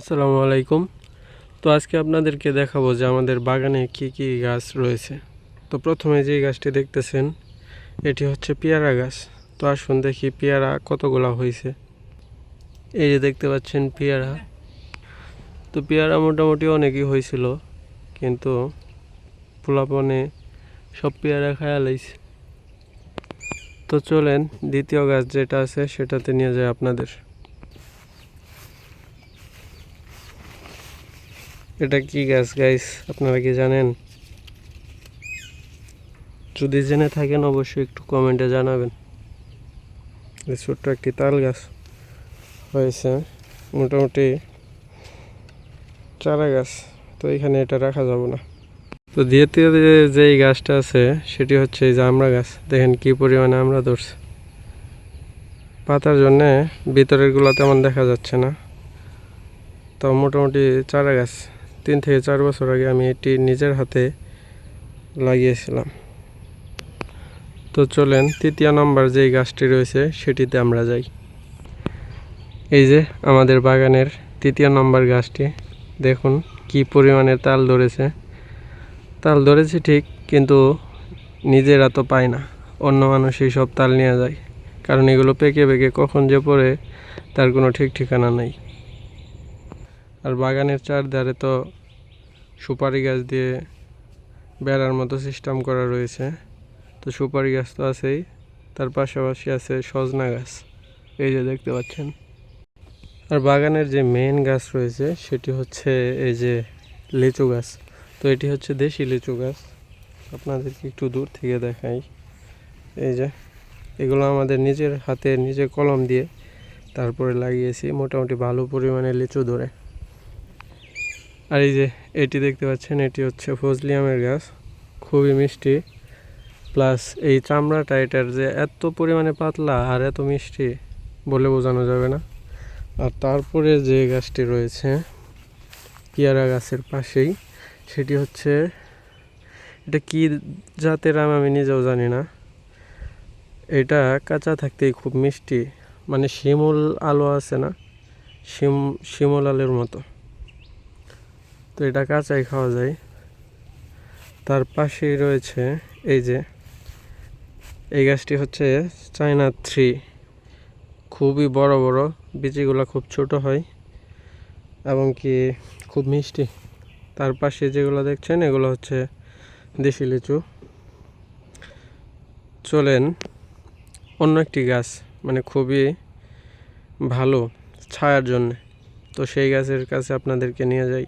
আসসালামু আলাইকুম। তো আজকে আপনাদেরকে দেখাবো যে আমাদের বাগানে কি কি গাছ রয়েছে। তো প্রথমে যে গাছটি দেখতেছেন এটি হচ্ছে পেয়ারা গাছ। তো আসুন দেখি পেয়ারা কতগুলো হয়েছে। এই যে দেখতে পাচ্ছেন পেয়ারা। তো পেয়ারা মোটামুটি অনেকই হয়েছিল, কিন্তু পোলাপনে সব পেয়ারা খায়া লাইছে। তো চলেন দ্বিতীয় গাছ যেটা আছে সেটাতে নিয়ে যায় আপনাদের। এটা কি গাছ গাইস, আপনারা কি জানেন? যদি জেনে থাকেন অবশ্যই একটু কমেন্টে জানাবেন। এই ছোট্ট একটি তাল গাছ হয়েছে, মোটামুটি চারা গাছ। তো এখানে এটা রাখা যাবে না। তো দ্বিতীয় যে গাছটা আছে সেটি হচ্ছে এই যে আমড়া গাছ। দেখেন কি পরিমাণে আমড়া ধরছে। পাতার জন্যে ভিতরের গুলা তেমন দেখা যাচ্ছে না। তো মোটামুটি চারা গাছ 3 থেকে 4 বছর আগে আমি এটি নিজের হাতে লাগিয়েছিলাম। তো চলেন তৃতীয় নম্বর যেই গাছটি রয়েছে সেটিতে আমরা যাই। এই যে আমাদের বাগানের তৃতীয় নম্বর গাছটি, দেখুন কি পরিমাণে তাল ধরেছে। তাল ধরেছে ঠিক, কিন্তু নিজেরা তো পায় না, অন্য মানুষই সব তাল নিয়ে যায়। কারণ এগুলো পেকে পেকে কখন যে পড়ে তার কোনো ঠিক ঠিকানা নেই। আর বাগানের চারধারে তো সুপারি গাছ দিয়ে বেড়ার মতো সিস্টেম করা রয়েছে। তো সুপারি গাছ তো আছেই, তার পাশাপাশি আছে সজনা গাছ, এই যে দেখতে পাচ্ছেন। আর বাগানের যে মেইন গাছ রয়েছে সেটি হচ্ছে এই যে লিচু গাছ। তো এটি হচ্ছে দেশি লিচু গাছ, আপনাদেরকে একটু দূর থেকে দেখাই। এই যে এগুলো আমাদের নিজের হাতে নিজে কলম দিয়ে তারপরে লাগিয়েছি, মোটামুটি ভালো পরিমাণে লিচু ধরে। আর এই যে এটি দেখতে পাচ্ছেন, এটি হচ্ছে ফজলি আমের গাছ, খুবই মিষ্টি। প্লাস এই চামড়াটা এটার যে এত পরিমাণে পাতলা আর এত মিষ্টি বলে বোঝানো যাবে না। আর তারপরে যে গাছটি রয়েছে পেয়ারা গাছের পাশেই, সেটি হচ্ছে, এটা কি জাতের আম আমি নিজেও জানি না। এটা কাঁচা থাকতেই খুব মিষ্টি, মানে শিমুল আলু আছে না, শিমুল আলুর মতো। তো এটা কাঁচাই খাওয়া যায়। তার পাশেই রয়েছে এই যে এই গাছটি হচ্ছে চায়না 3, খুবই বড় বড়, বীজগুলো খুব ছোট হয় এবং কি খুব মিষ্টি। তার পাশে যেগুলো দেখছেন এগুলো হচ্ছে দেশি লিচু। চলেন অন্য একটি গাছ, মানে খুবই ভালো ছায়ার জন্য, তো সেই গাছের কাছে আপনাদেরকে নিয়ে যাই।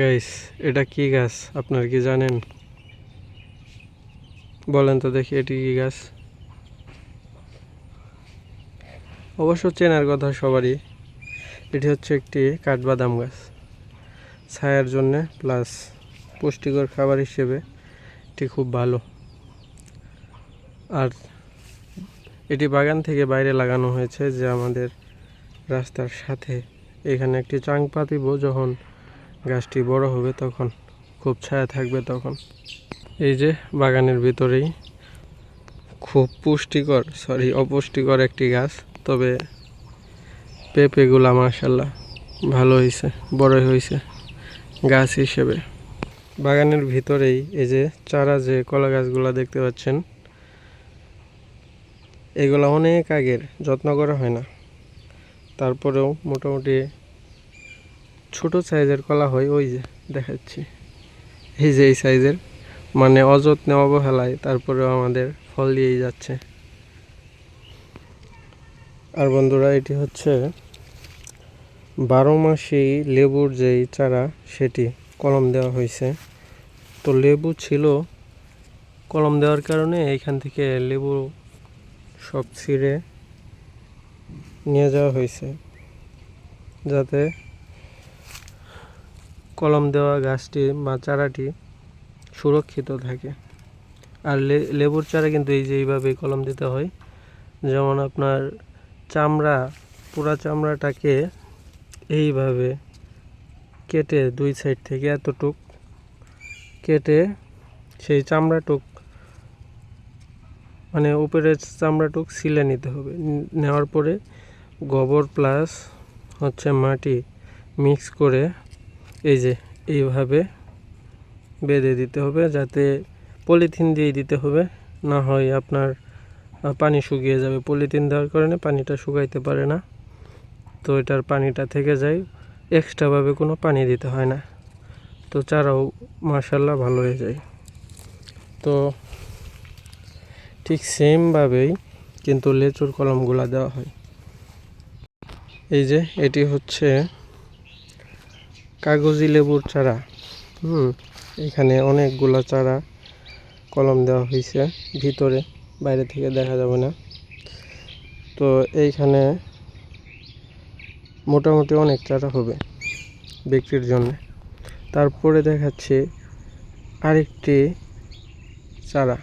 গাইস, এটা কি গাছ আপনারা কি জানেন? বলেন তো দেখি, এটি কি গাছ? অবশ্য চেনার কথা সবারই। এটি হচ্ছে একটি কাঠবাদাম গাছ। ছায়ার জন্যে প্লাস পুষ্টিকর খাবার হিসেবে এটি খুব ভালো। আর এটি বাগান থেকে বাইরে লাগানো হয়েছে, যে আমাদের রাস্তার সাথে। এখানে একটি চাং পাতিব, যখন গাছটি বড় হবে তখন খুব ছায়া থাকবে তখন। এই যে বাগানের ভিতরেই খুব অপুষ্টিকর একটি গাছ, তবে পেঁপেগুলা মাশাল্লাহ ভালো হয়েছে, বড় হয়েছে গাছ হিসেবে। বাগানের ভিতরেই এই যে চারা যে কলা গাছগুলা দেখতে পাচ্ছেন, এগুলো অনেক আগের, যত্ন করা হয় না। তারপরেও মোটামুটি ছোট সাইজের কলা হয়, ওই যে দেখাচ্ছি, এই যে এই সাইজের, মানে অযত্নে অবহেলায় তারপরেও আমাদের ফল দিয়েই যাচ্ছে। আর বন্ধুরা, এটি হচ্ছে 12 মাসি লেবুর যেই চারা, সেটি কলম দেওয়া হয়েছে। তো লেবু ছিল, কলম দেওয়ার কারণে এইখান থেকে লেবু সব ছিঁড়ে নিয়ে যাওয়া হয়েছে, যাতে কলম দেওয়া গাছটি বা চারাটি সুরক্ষিত থাকে। আর লেবুর চারা কিন্তু এই যে এইভাবেই কলম দিতে হয়। যেমন আপনার চামড়া, পুরা চামড়াটাকে এইভাবে কেটে 2 সাইড থেকে এতটুক কেটে সেই চামড়াটুক, মানে উপরের চামড়াটুক ছিলে নিতে হবে। নেওয়ার পরে গোবর প্লাস হচ্ছে মাটি মিক্স করে এই যে এইভাবে বেঁধে দিতে হবে, যাতে পলিথিন দিয়ে দিতে হবে, না হয় আপনার পানি শুকিয়ে যাবে। পলিথিন দেওয়ার কারণে পানিটা শুকাইতে পারে না, তো এটার পানিটা থেকে যায়, এক্সট্রাভাবে কোনো পানি দিতে হয় না, তো চারাও মাশাআল্লাহ ভালো হয়ে যায়। তো ঠিক সেমভাবেই কিন্তু লেচুর কলমগুলা দেওয়া হয়। এই যে এটি হচ্ছে কাগজি লেবুর চারা। এখানে অনেকগুলা চারা কলম দেওয়া হয়েছে ভিতরে, বাইরে থেকে দেখা যাবে না। তো এইখানে মোটামুটি অনেক চারা হবে বিক্রির জন্য। তারপরে দেখাচ্ছি আরেকটি চারা।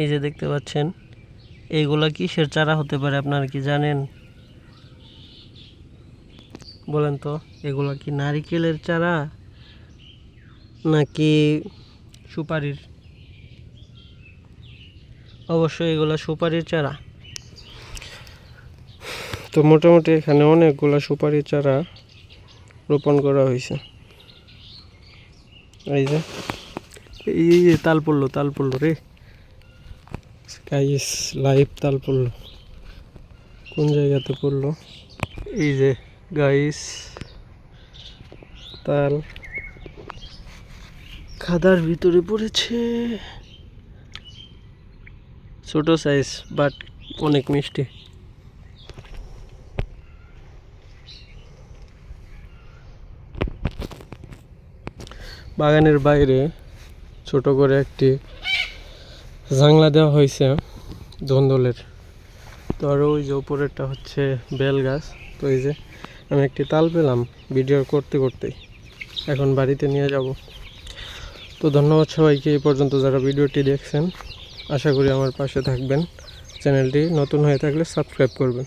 এই যে দেখতে পাচ্ছেন, এইগুলা কিসের চারা হতে পারে আপনারা কি জানেন? বলেন তো, এগুলা কি নারিকেলের চারা নাকি সুপারির? অবশ্যই এগুলা সুপারির চারা। তো মোটামুটি এখানে অনেকগুলা সুপারির চারা রোপণ করা হয়েছে। এই যে এই তাল পড়লো রে গাইস, লাইভ তাল পড়লো। কোন জায়গাতে পড়লো? এই যে গাইস, তাল খাদার ভিতরে পড়েছে। ছোট সাইজ বাট অনেক মিষ্টি। বাগানের বাইরে ছোট করে একটি জাংলা দেওয়া হয়েছে ধন্দলের। তো আর ওই যে উপরেরটা হচ্ছে বেল গাছ। তো এই যে আমি একটি তাল পেলাম ভিডিও করতে করতেই, এখন বাড়িতে নিয়ে যাব। তো ধন্যবাদ সবাইকে এই পর্যন্ত যারা ভিডিওটি দেখছেন। আশা করি আমার পাশে থাকবেন। চ্যানেলটি নতুন হয়ে থাকলে সাবস্ক্রাইব করবেন।